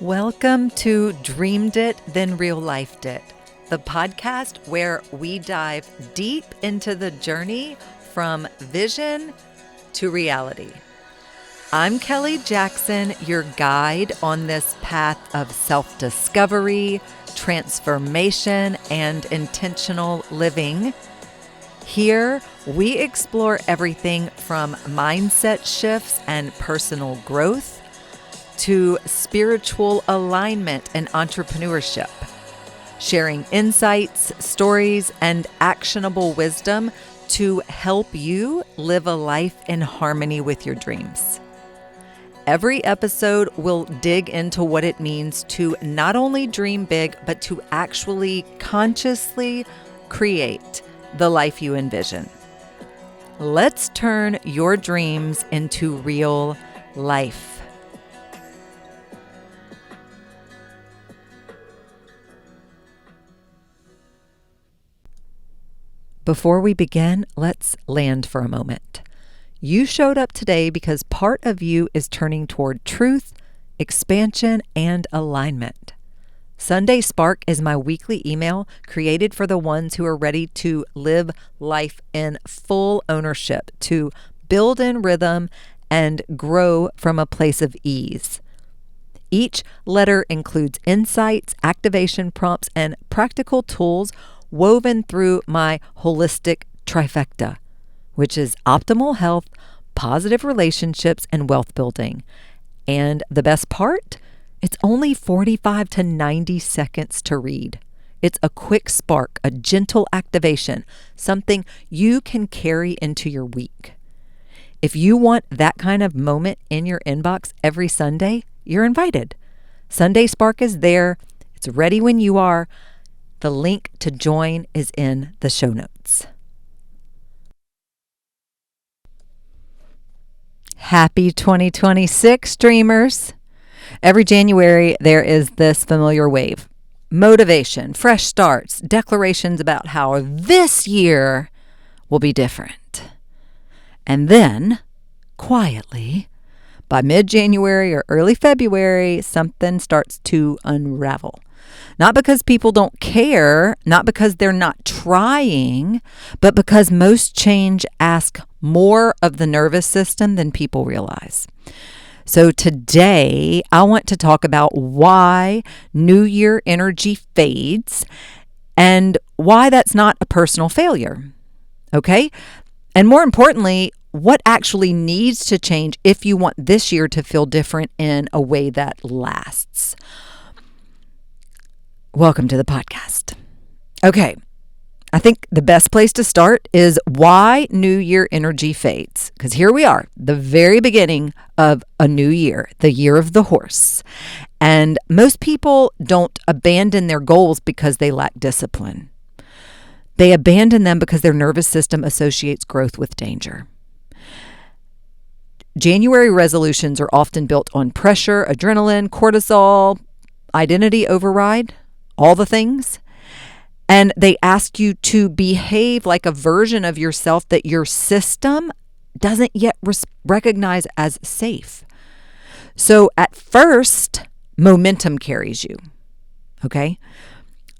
Welcome to Dreamed It, Then Real Lifed It, the podcast where we dive deep into the journey from vision to reality. I'm Kelly Jackson, your guide on this path of self-discovery, transformation, and intentional living. Here, we explore everything from mindset shifts and personal growth to spiritual alignment and entrepreneurship, sharing insights, stories, and actionable wisdom to help you live a life in harmony with your dreams. Every episode will dig into what it means to not only dream big, but to actually consciously create the life you envision. Let's turn your dreams into real life. Before we begin, let's land for a moment. You showed up today because part of you is turning toward truth, expansion, and alignment. Sunday Spark is my weekly email created for the ones who are ready to live life in full ownership, to build in rhythm and grow from a place of ease. Each letter includes insights, activation prompts, and practical tools woven through my holistic trifecta, which is optimal health, positive relationships, and wealth building. And the best part? It's only 45 to 90 seconds to read. It's a quick spark, a gentle activation, something you can carry into your week. If you want that kind of moment in your inbox every Sunday, you're invited. Sunday Spark is there. It's ready when you are. The link to join is in the show notes. Happy 2026, dreamers. Every January, there is this familiar wave. Motivation, fresh starts, declarations about how this year will be different. And then, quietly, by mid-January or early February, something starts to unravel. Not because people don't care, not because they're not trying, but because most change asks more of the nervous system than people realize. So today, I want to talk about why New Year energy fades and why that's not a personal failure. Okay? And more importantly, what actually needs to change if you want this year to feel different in a way that lasts. Welcome to the podcast. Okay, I think the best place to start is why New Year energy fades. Because here we are, the very beginning of a new year, the year of the horse. And most people don't abandon their goals because they lack discipline. They abandon them because their nervous system associates growth with danger. January resolutions are often built on pressure, adrenaline, cortisol, identity override, all the things. And they ask you to behave like a version of yourself that your system doesn't yet recognize as safe. So at first, momentum carries you, okay?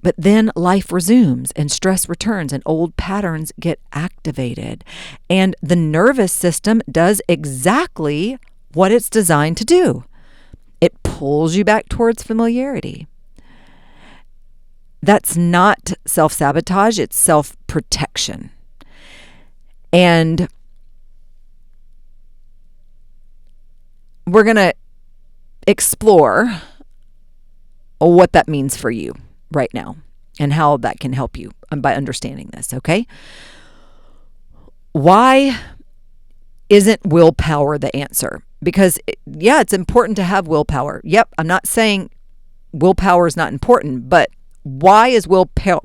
But then life resumes and stress returns and old patterns get activated. And the nervous system does exactly what it's designed to do. It pulls you back towards familiarity. That's not self-sabotage, it's self-protection. And we're going to explore what that means for you right now and how that can help you by understanding this, okay? Why isn't willpower the answer? Because, it's important to have willpower. Yep, I'm not saying willpower is not important, but why is willpower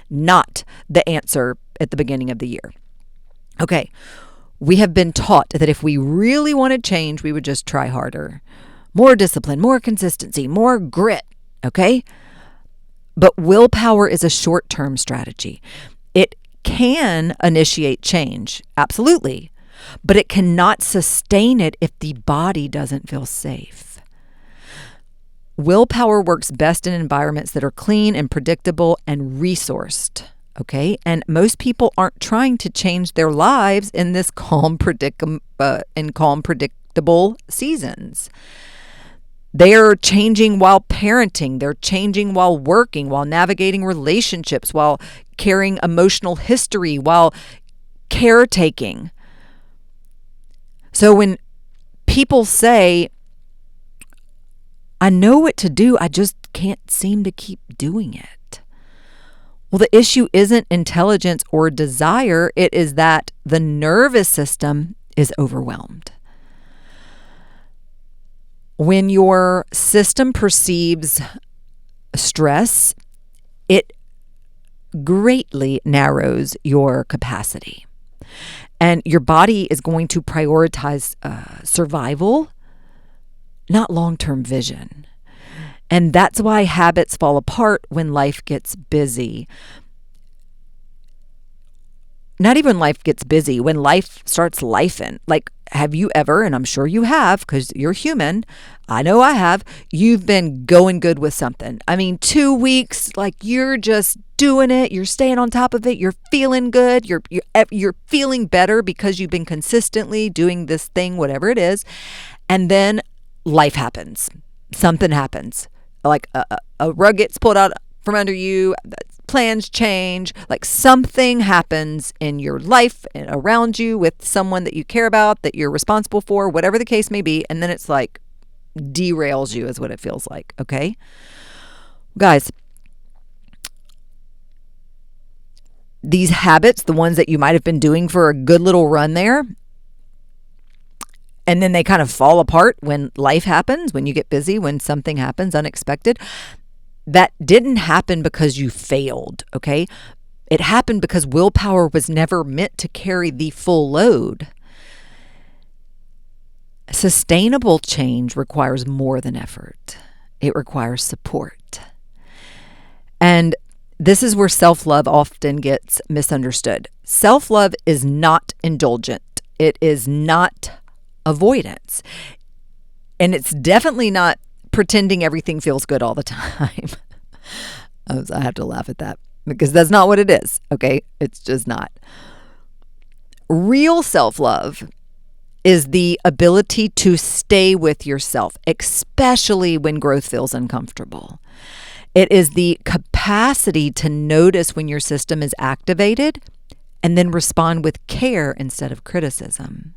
not the answer at the beginning of the year? Okay, we have been taught that if we really wanted change, we would just try harder. More discipline, more consistency, more grit, okay? But willpower is a short-term strategy. It can initiate change, absolutely. but it cannot sustain it if the body doesn't feel safe. Willpower works best in environments that are clean and predictable and resourced. Okay. And most people aren't trying to change their lives in this calm, predictable seasons. They're changing while parenting. They're changing while working, while navigating relationships, while carrying emotional history, while caretaking. So when people say, I know what to do, I just can't seem to keep doing it. Well, the issue isn't intelligence or desire. It is that the nervous system is overwhelmed. When your system perceives stress, it greatly narrows your capacity. And your body is going to prioritize survival, not long-term vision. And that's why habits fall apart when life gets busy. Not even life gets busy, when life starts lifing. Like, have you ever, and I'm sure you have because you're human, I know I have, you've been going good with something. I mean, 2 weeks, like you're just doing it, you're staying on top of it, you're feeling good, you're feeling better because you've been consistently doing this thing, whatever it is. And then life happens. Something happens. Like a rug gets pulled out from under you, plans change, like something happens in your life and around you with someone that you care about, that you're responsible for, whatever the case may be. And then it's like derails you is what it feels like. Okay. Guys, these habits, the ones that you might have been doing for a good little run there, and then they kind of fall apart when life happens, when you get busy, when something happens unexpected. That didn't happen because you failed, okay? It happened because willpower was never meant to carry the full load. Sustainable change requires more than effort. It requires support. And this is where self-love often gets misunderstood. Self-love is not indulgent. It is not avoidance. And it's definitely not pretending everything feels good all the time. I have to laugh at that because that's not what it is. Okay. It's just not. Real self-love is the ability to stay with yourself, especially when growth feels uncomfortable. It is the capacity to notice when your system is activated and then respond with care instead of criticism.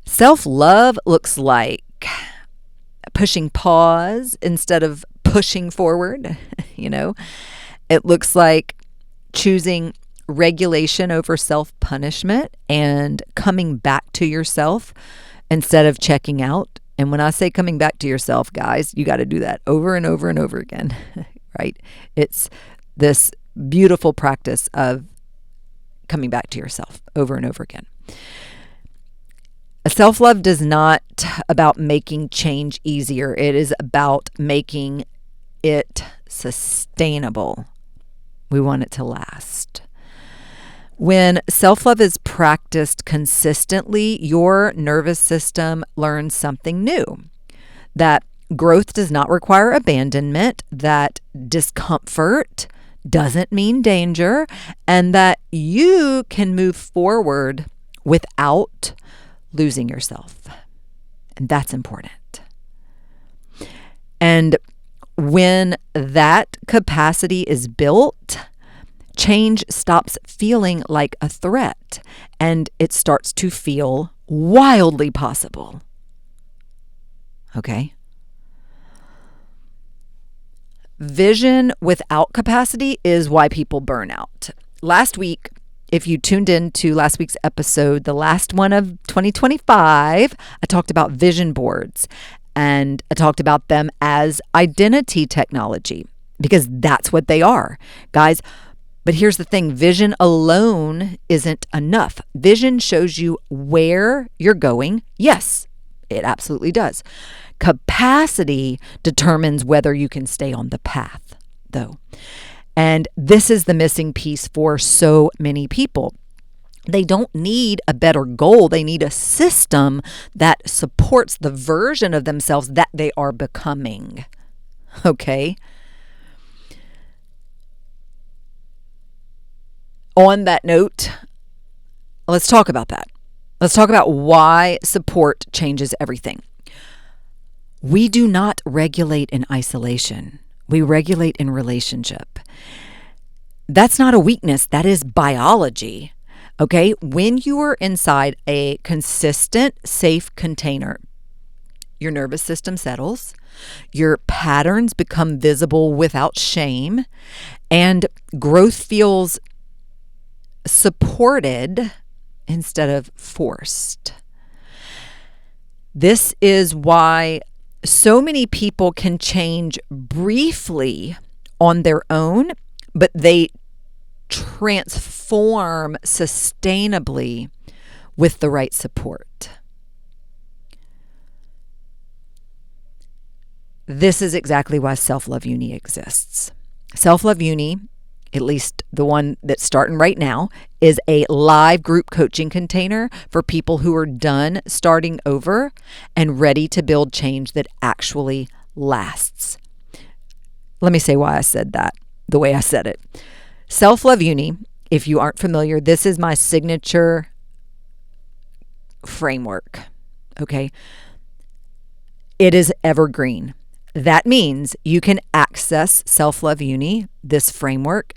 Self-love looks like pushing pause instead of pushing forward. It looks like choosing regulation over self-punishment and coming back to yourself instead of checking out. And when I say coming back to yourself, guys, you got to do that over and over and over again, right? It's this beautiful practice of coming back to yourself over and over again. Self-love does not about making change easier. It is about making it sustainable. We want it to last. When self-love is practiced consistently, your nervous system learns something new. That growth does not require abandonment, that discomfort doesn't mean danger, and that you can move forward without losing yourself. And that's important. And when that capacity is built, change stops feeling like a threat and it starts to feel wildly possible. Okay? Vision without capacity is why people burn out. Last week, if you tuned in to last week's episode, the last one of 2025, I talked about vision boards and I talked about them as identity technology because that's what they are, guys. But here's the thing, vision alone isn't enough. Vision shows you where you're going. Yes, it absolutely does. Capacity determines whether you can stay on the path, though. And this is the missing piece for so many people. They don't need a better goal. They need a system that supports the version of themselves that they are becoming. Okay? On that note, let's talk about that. Let's talk about why support changes everything. We do not regulate in isolation. We regulate in relationship. That's not a weakness. That is biology. Okay? When you are inside a consistent, safe container, your nervous system settles, your patterns become visible without shame, and growth feels supported instead of forced. This is why so many people can change briefly on their own, but they transform sustainably with the right support. This is exactly why Self-Love Uni exists. Self-Love Uni, at least the one that's starting right now, is a live group coaching container for people who are done starting over and ready to build change that actually lasts. Let me say why I said that the way I said it. Self-Love Uni, if you aren't familiar, this is my signature framework. Okay? It is evergreen. That means you can access Self-Love Uni, this framework,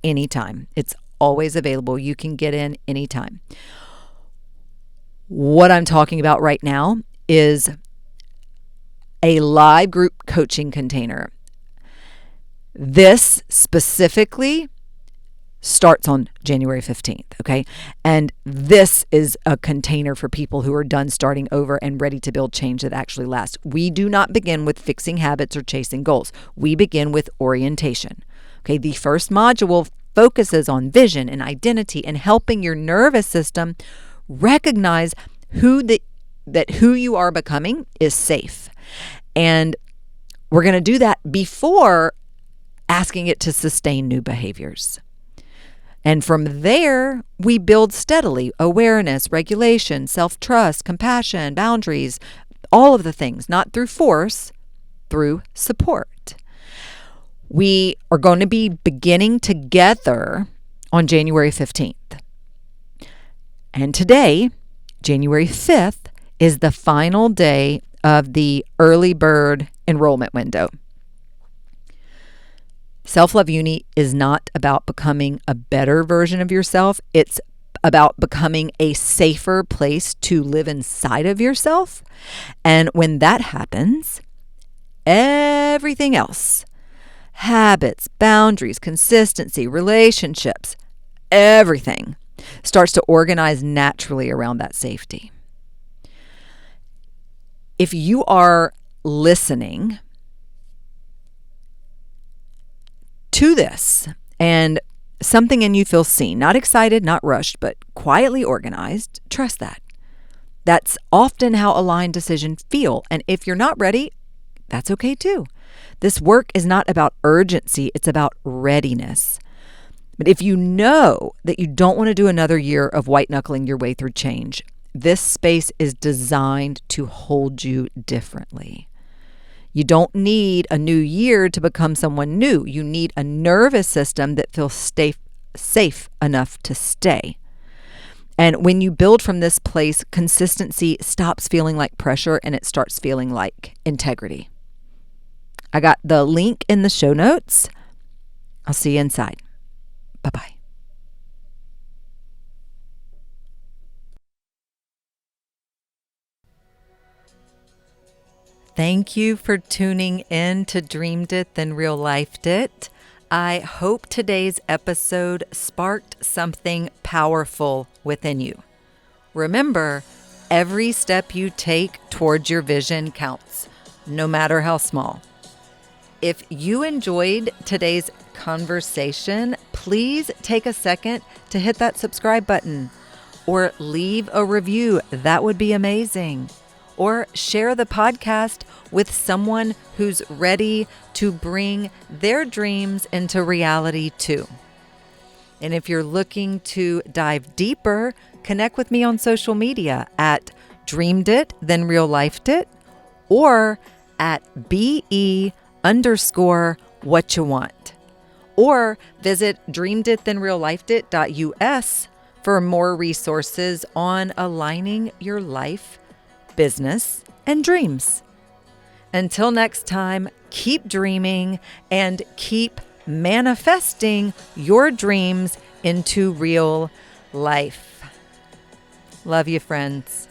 anytime. It's always available. You can get in anytime. What I'm talking about right now is a live group coaching container. This specifically starts on January 15th, okay? And this is a container for people who are done starting over and ready to build change that actually lasts. We do not begin with fixing habits or chasing goals. We begin with orientation. Okay, the first module focuses on vision and identity and helping your nervous system recognize that who you are becoming is safe. And we're going to do that before asking it to sustain new behaviors. And from there, we build steadily awareness, regulation, self-trust, compassion, boundaries, all of the things, not through force, through support. We are going to be beginning together on January 15th. And today, January 5th, is the final day of the early bird enrollment window. Self-Love Uni is not about becoming a better version of yourself. It's about becoming a safer place to live inside of yourself. And when that happens, everything else, habits, boundaries, consistency, relationships, everything starts to organize naturally around that safety. If you are listening to this and something in you feels seen, not excited, not rushed, but quietly organized, trust that. That's often how aligned decisions feel. And if you're not ready, that's okay too. This work is not about urgency, it's about readiness. But if you know that you don't want to do another year of white knuckling your way through change, this space is designed to hold you differently. You don't need a new year to become someone new. You need a nervous system that feels safe enough to stay. And when you build from this place, consistency stops feeling like pressure and it starts feeling like integrity. I got the link in the show notes. I'll see you inside. Bye-bye. Thank you for tuning in to Dreamed It Then Real Lifed It. I hope today's episode sparked something powerful within you. Remember, every step you take towards your vision counts, no matter how small. If you enjoyed today's conversation, please take a second to hit that subscribe button or leave a review. That would be amazing. Or share the podcast with someone who's ready to bring their dreams into reality too. And if you're looking to dive deeper, connect with me on social media at Dreamed It, Then Real Lifed It, or at BE_what you want. Or visit dreameditthenreallifedit.us for more resources on aligning your life, business, and dreams. Until next time, keep dreaming and keep manifesting your dreams into real life. Love you, friends.